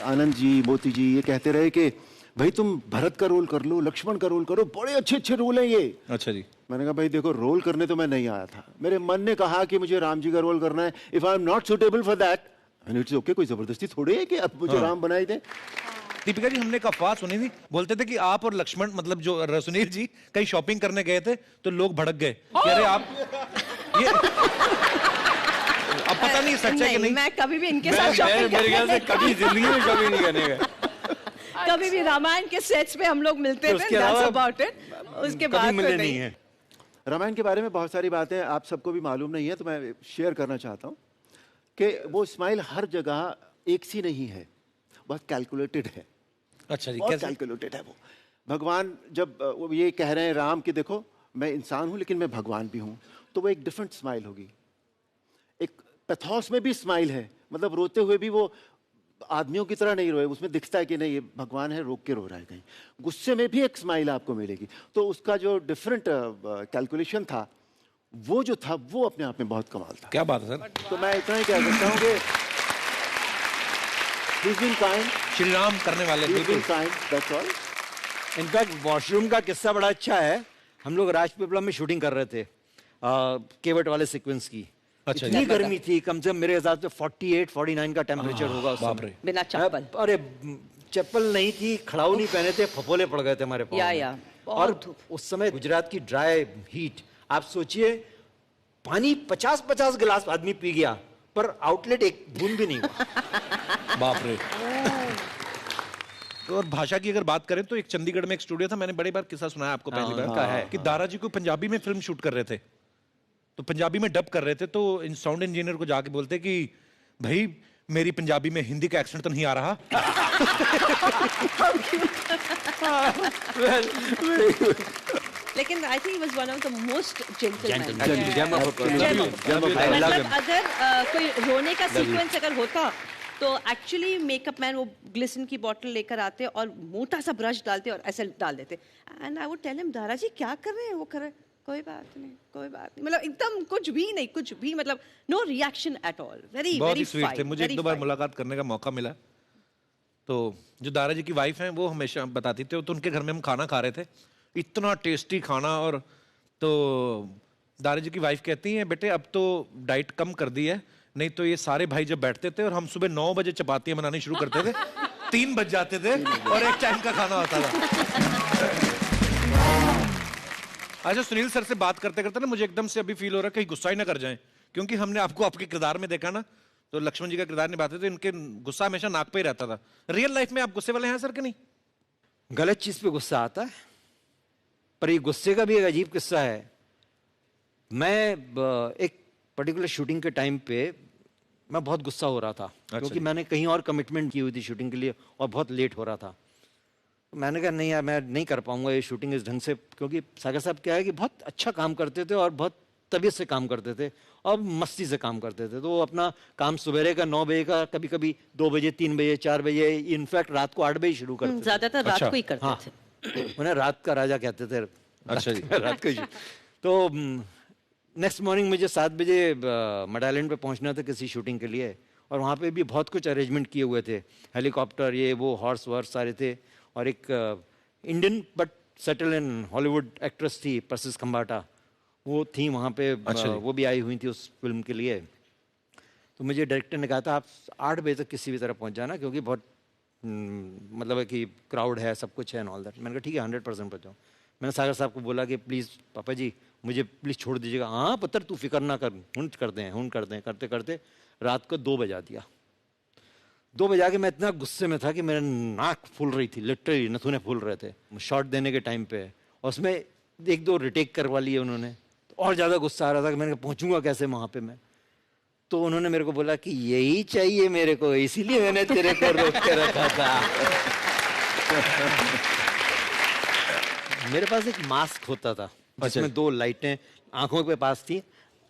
आनंद जी, मोती जी ये कहते रहे कि भाई तुम भरत का रोल कर लो, लक्ष्मण का रोल करो, बड़े अच्छे अच्छे रोल हैं ये। अच्छा जी। मैंने कहा भाई देखो, रोल करने तो मैं नहीं आया था, मेरे मन ने कहा कि मुझे राम जी का रोल करना है। If I am not suitable for that, it's okay, कोई जबरदस्ती थोड़ी है कि अब मुझे राम बनाई दे। दीपिका जी, हमने एक अफवाह सुनी थी, बोलते थे कि आप और लक्ष्मण, मतलब जो सुनील जी कहीं शॉपिंग करने गए थे तो लोग भड़क गए कि अरे आप ये अब पता नहीं सच है कि नहीं। मैं कभी भी इनके साथ शॉपिंग मेरे ख्याल से कभी जिंदगी में शॉपिंग नहीं करने गए। कभी भी रामायण के सेट्स पे हम लोग मिलते थे, that's about it। उसके बाद मिले नहीं है। रामायण के बारे में बहुत सारी बातें आप सबको भी मालूम नहीं है, तो मैं शेयर करना चाहता हूँ कि वो स्माइल हर जगह एक सी नहीं है, बहुत कैलकुलेटेड है। अच्छा जी, बहुत कैलकुलेटेड है वो। भगवान जब वो ये कह रहे हैं राम कि देखो मैं इंसान हूँ लेकिन मैं भगवान भी हूँ, तो वो एक डिफरेंट स्माइल होगी। एक पैथोस में भी स्माइल है, मतलब रोते हुए भी वो आदमियों की तरह नहीं रोए, उसमें दिखता है कि नहीं ये भगवान है, रोक के रो रहा है कहीं। गुस्से में भी एक स्माइल आपको मिलेगी। तो उसका जो डिफरेंट कैलकुलेशन था, वो जो था वो अपने आप में बहुत कमाल था। क्या बात है सर। तो मैं इतना ही कह सकता हूँ कि he's been kind, Shri Ram करने वाले, he's बिल्कुल been kind, that's all. In fact washroom का किस्सा बड़ा अच्छा है। हम लोग राजपीपला में शूटिंग कर रहे थे केवट वाले सीक्वेंस की। अच्छा, इतनी गर्मी थी, कम से कम मेरे हिसाब से 48-49 का टेम्परेचर होगा उस समय। बिना चप्पल। अरे चप्पल नहीं थी, खड़ाऊ नहीं पहने थे, फफोले पड़ गए थे हमारे पाँव में। और उस समय गुजरात की ड्राई हीट, आप सोचिए पानी 50-50 गिलास आदमी पी गया पर आउटलेट एक बूंद भी नहीं हुआ। बाप रे। और भाषा की अगर बात करें तो एक चंडीगढ़ में एक स्टूडियो था, मैंने बड़ी बार किस्सा सुनाया आपको पहली बार का है कि दारा जी को पंजाबी में फिल्म शूट कर रहे थे, तो पंजाबी में डब कर रहे थे, तो साउंड इंजीनियर को जाके बोलते कि भाई मेरी पंजाबी में हिंदी का एक्सेंट तो नहीं आ रहा। लेकिन I think he was one of the most gentleman. मतलब अगर कोई रोने का सीक्वेंस अगर होता तो एक्चुअली मेकअप मैन वो ग्लिसरीन की बोतल लेकर आते और मोटा सा ब्रश डालते और ऐसे डाल देते, and I would tell him Dara ji क्या कर रहे हैं, वो कर रहे कोई बात नहीं, कोई बात नहीं, मतलब एकदम कुछ भी नहीं, कुछ भी, मतलब no reaction at all. Very बहुत वेरी ही स्वीट थे। मुझे एक दो बार मुलाकात करने का मौका मिला, तो जो दारा जी की वाइफ हैं वो हमेशा बताती थी, तो उनके घर में हम खाना खा रहे थे, इतना टेस्टी खाना, और तो दारा जी की वाइफ कहती हैं बेटे अब तो डाइट कम कर दी है, नहीं तो ये सारे भाई जब बैठते थे और हम सुबह 9 बजे चपातियां बनानी शुरू करते थे 3 बज जाते थे और एक टाइम का खाना होता था। अच्छा, सुनील सर से बात करते करते ना मुझे एकदम से अभी फील हो रहा है कहीं गुस्सा ही ना कर जाएं, क्योंकि हमने आपको आपके किरदार में देखा ना, तो लक्ष्मण जी का किरदार निभाते थे, इनके गुस्सा हमेशा नाक पे ही रहता था। रियल लाइफ में आप गुस्से वाले हैं सर कि नहीं? गलत चीज पे गुस्सा आता है, पर ये गुस्से का भी एक अजीब किस्सा है। मैं एक पर्टिकुलर शूटिंग के टाइम पे मैं बहुत गुस्सा हो रहा था, क्योंकि मैंने कहीं और कमिटमेंट की हुई थी शूटिंग के लिए और बहुत लेट हो रहा था। मैंने कहा नहीं यार, मैं नहीं कर पाऊंगा ये शूटिंग इस ढंग से, क्योंकि सागर साहब क्या है कि बहुत अच्छा काम करते थे और बहुत तबीयत से काम करते थे और मस्ती से काम करते थे। तो वो अपना काम सवेरे का 9 बजे का, कभी कभी 2 बजे, 3 बजे, 4 बजे, इनफैक्ट रात को 8 बजे शुरू करते थे। ज्यादातर रात को ही करते थे। उन्हें रात का राजा कहते थे। अच्छा जी। रात का। तो नेक्स्ट मॉर्निंग मुझे 7 बजे मड आइलैंड पे पहुंचना था किसी शूटिंग के लिए, और वहाँ पे भी बहुत कुछ अरेंजमेंट किए हुए थे, हेलीकॉप्टर, ये वो, हॉर्स वर्स सारे थे, और एक Indian but settle in Hollywood actress थी परसिस खम्बाटा, वो थी वहाँ पे। अच्छा वो भी आई हुई थी उस फिल्म के लिए। तो मुझे डायरेक्टर ने कहा था आप 8 बजे तक किसी भी तरह पहुँच जाना, क्योंकि बहुत मतलब है कि क्राउड है, सब कुछ है एंड ऑल दैट। मैंने कहा ठीक है 100% पहुँच जाऊँ। मैंने सागर साहब को बोला कि प्लीज़ पापा जी मुझे प्लीज़ छोड़ दीजिएगा। हाँ पुत्र तू फिक्र ना कर, हुन करते हैं करते करते रात को 2 बजा दिया। 2 बजा के मैं इतना गुस्से में था कि मेरा नाक फूल रही थी, लिटरली नथुने फूल रहे थे शॉट देने के टाइम पे, और उसमें 1-2 रिटेक करवा लिए उन्होंने, तो और ज़्यादा गुस्सा आ रहा था कि मैंने पहुँचूंगा कैसे वहाँ पे मैं। तो उन्होंने मेरे को बोला कि यही चाहिए मेरे को, इसीलिए मैंने तेरे को रोक के रखा था। मेरे पास एक मास्क होता था जिसमें 2 लाइटें आंखों के पास थी,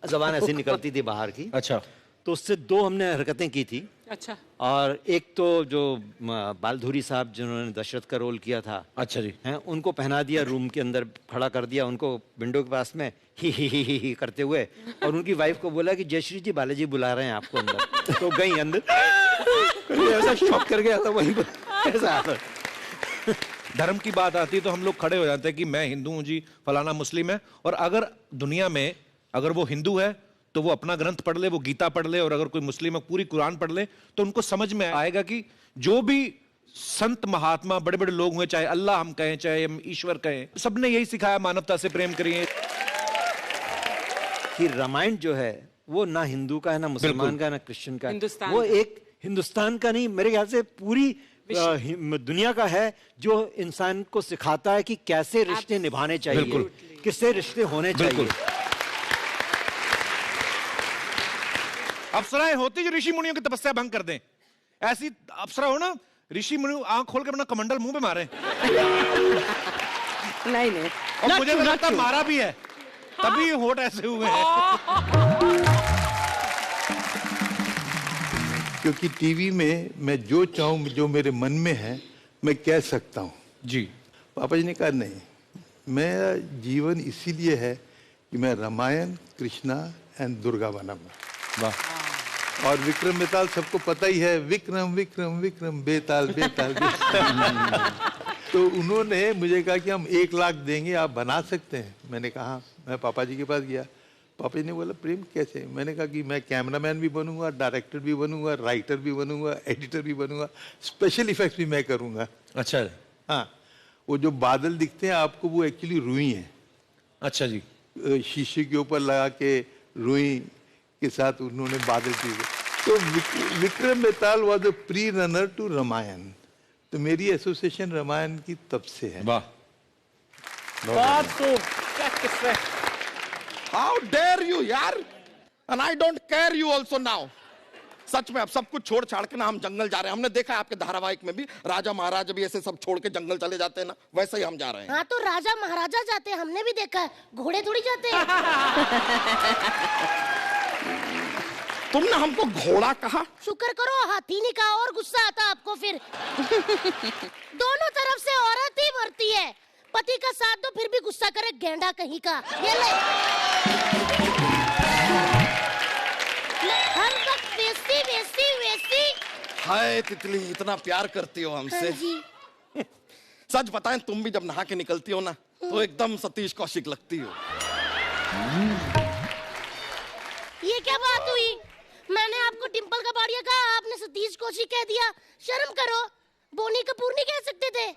जबान ऐसी निकलती थी बाहर की। अच्छा। तो उससे 2 हमने हरकतें की थी। अच्छा। और एक तो जो बालधुरी साहब जिन्होंने दशरथ का रोल किया था, अच्छा जी, हैं, उनको पहना दिया, रूम के अंदर खड़ा कर दिया उनको विंडो के पास में ही करते हुए, और उनकी वाइफ को बोला कि जयश्री जी बालाजी बुला रहे हैं आपको अंदर। तो गई अंदर ऐसा शॉक कर गया था वहीं पर ऐसा। धर्म की बात आती है तो हम लोग खड़े हो जाते हैं कि मैं हिंदू हूं जी, फलाना मुस्लिम है। और अगर दुनिया में अगर वो हिंदू है तो वो अपना ग्रंथ पढ़ ले, वो गीता पढ़ ले, और अगर कोई मुस्लिम है पूरी कुरान पढ़ ले, तो उनको समझ में आएगा कि जो भी संत महात्मा बड़े बड़े लोग हुए, चाहे अल्लाह हम कहें चाहे हम ईश्वर कहें, सबने यही सिखाया, मानवता से प्रेम करिए। कि रामायण जो है वो ना हिंदू का है, ना मुसलमान का है, ना क्रिश्चियन का है, वो एक हिंदुस्तान का नहीं, मेरे ख्याल से पूरी दुनिया का है, जो इंसान को सिखाता है कि कैसे रिश्ते निभाने चाहिए, किससे रिश्ते होने चाहिए। अप्सराएं होती जो ऋषि मुनियों की तपस्या भंग कर दें, ऐसी अप्सरा हो ना, ऋषि मुनि आंख खोल के अपना कमंडल मुंह पे मारे। नहीं और मुझे तो लगता मारा भी है, तभी ये होठ ऐसे हुए हैं। क्योंकि टीवी में मैं जो चाहूं, जो मेरे मन में है, मैं कह सकता हूं जी। पापा जी ने कहा नहीं, मेरा जीवन इसीलिए है कि मैं रामायण, कृष्णा एंड दुर्गा बनाऊंगा। वाह। और विक्रम बेताल सबको पता ही है, विक्रम विक्रम विक्रम बेताल बेताल, बेताल। तो उन्होंने मुझे कहा कि हम 1 लाख देंगे, आप बना सकते हैं। मैंने कहा, मैं पापा जी के पास गया, पापा जी ने बोला प्रेम कैसे? मैंने कहा कि मैं कैमरामैन भी बनूंगा, डायरेक्टर भी बनूंगा, राइटर भी बनूंगा, एडिटर भी बनूंगा, स्पेशल इफेक्ट्स भी मैं करूंगा। अच्छा। हाँ, वो जो बादल दिखते हैं आपको, वो एक्चुअली रुई है। अच्छा जी। शीशे के ऊपर लगा के रुई के साथ उन्होंने बादल की। तो Vikram Betal was a pre runner to Ramayan. तो मेरी एसोसिएशन रामायण की तब से है। वाह। How dare you यार? And I don't care you also now. सच में अब सब कुछ छोड़ छाड़ के ना हम जंगल जा रहे हैं। हमने देखा है आपके धारावाहिक में भी राजा महाराजा भी ऐसे सब छोड़ के जंगल चले जाते हैं ना, वैसे ही हम जा रहे हैं। हाँ, तो राजा महाराजा जाते हैं, हमने भी देखा है, घोड़े थोड़ी जाते हैं। तुमने हमको घोड़ा कहा? शुक्र करो हाथी ने कहा, और गुस्सा आता आपको फिर। दोनों तरफ से औरत ही मरती है, पति का साथ दो फिर भी गुस्सा करे, गेंडा कहीं का। ये ले। हर वक्त वैसी वैसी वैसी। हाय तितली, इतना प्यार करती हो हमसे। हाँ जी। सच बताएं, तुम भी जब नहा के निकलती हो ना, तो एकदम सतीश कौशिक लगती हो। ये क्या बात हुई? मैंने आपको टिम्पल कपाड़िया कहा, आपने सतीश कौशिक कह दिया। शर्म करो, बोनी कपूर नहीं कह सकते थे।